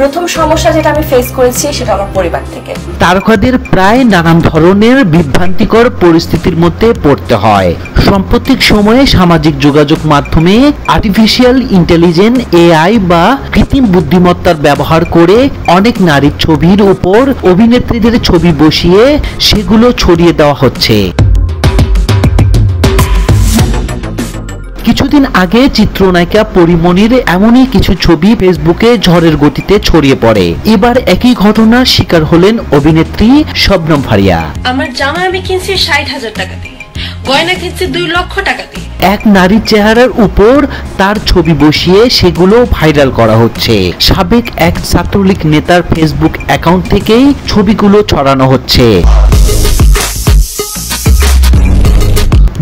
প্রথম সমস্যা যেটা আমি ফেস করেছি সেটা আমার পরিবার থেকে। তারকাদের প্রায় নানান ধরনের বিভ্রান্তিকর পরিস্থিতির মধ্যে পড়তে হয়। সাম্প্রতিক সময়ে সামাজিক যোগাযোগ মাধ্যমে আর্টিফিশিয়াল ইন্টেলিজেন্স এআই বা কৃত্রিম বুদ্ধিমত্তার ব্যবহার করে অনেক নারীর ছবির উপর অভিনেত্রীদের ছবি বসিয়ে সেগুলো ছড়িয়ে দেওয়া হচ্ছে। কিছুদিন আগে চিত্রনায়িকা পরিমণির এমনই কিছু ছবি ফেসবুকে ঝড়ের গতিতে ছড়িয়ে পড়ে। এবার একই ঘটনার শিকার হলেন অভিনেত্রী শবনম ফারিয়া। আমার জামা আমি কিনছি 60,000 টাকা দিয়ে, গয়না কিনছি 2 লক্ষ টাকা দিয়ে। এক নারীর চেহারার উপর তার ছবি বসিয়ে সেগুলো ভাইরাল করা হচ্ছে। সাবেক এক ছাত্রলীগ নেতার ফেসবুক অ্যাকাউন্ট থেকেই ছবিগুলো ছড়ানো হচ্ছে।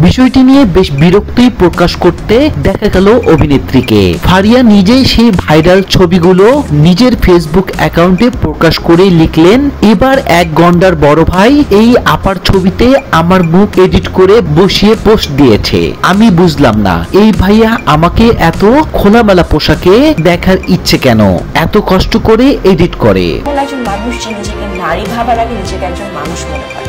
বিষয়টি নিয়ে বেশ বিরক্তি প্রকাশ করতে দেখা গেল অভিনেত্রীকে। ফারিয়া নিজেই সেই ভাইরাল ছবিগুলো নিজের ফেসবুক অ্যাকাউন্টে প্রকাশ করে লিখলেন, এবার এক গন্ডার বড় ভাই এই আপার ছবিতে আমার মুখ এডিট করে বসিয়ে পোস্ট দিয়েছে। আমি বুঝলাম না এই ভাইয়া আমাকে এত খোলামেলা পোশাকে দেখার ইচ্ছে কেন, এত কষ্ট করে এডিট করে। একজন মানুষ যে নিজেকে নারী ভাবার আগে নিজেকে একজন মানুষ মনে করে।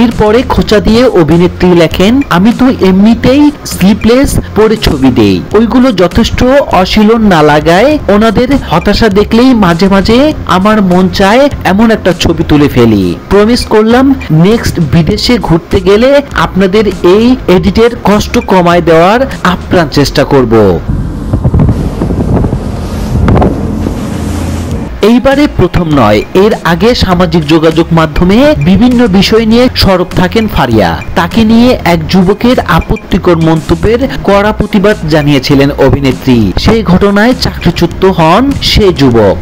এরপরে খোঁচা দিয়ে অভিনেত্রী লেখেন, আমি তো এমনিতেই স্লিপলেস পরে ছবি দেই, ওইগুলো যথেষ্ট অশীলন না লাগায় ওনাদের হতাশা দেখলেই মাঝে মাঝে আমার মন চায় এমন একটা ছবি তুলে ফেলি। প্রমিস করলাম নেক্সট বিদেশে ঘুরতে গেলে আপনাদের এই এডিটের কষ্ট কমায় দেওয়ার আপ্রাণ চেষ্টা করব। এইবারে প্রথম নয়, এর আগে সামাজিক যোগাযোগ মাধ্যমে বিভিন্ন বিষয় নিয়ে সরব থাকেন ফারিয়া। তাকে নিয়ে এক যুবকের আপত্তিকর মন্তব্যের কড়া প্রতিবাদ জানিয়েছিলেন অভিনেত্রী। সেই ঘটনায় চাকরিচ্যুত হন সে যুবক।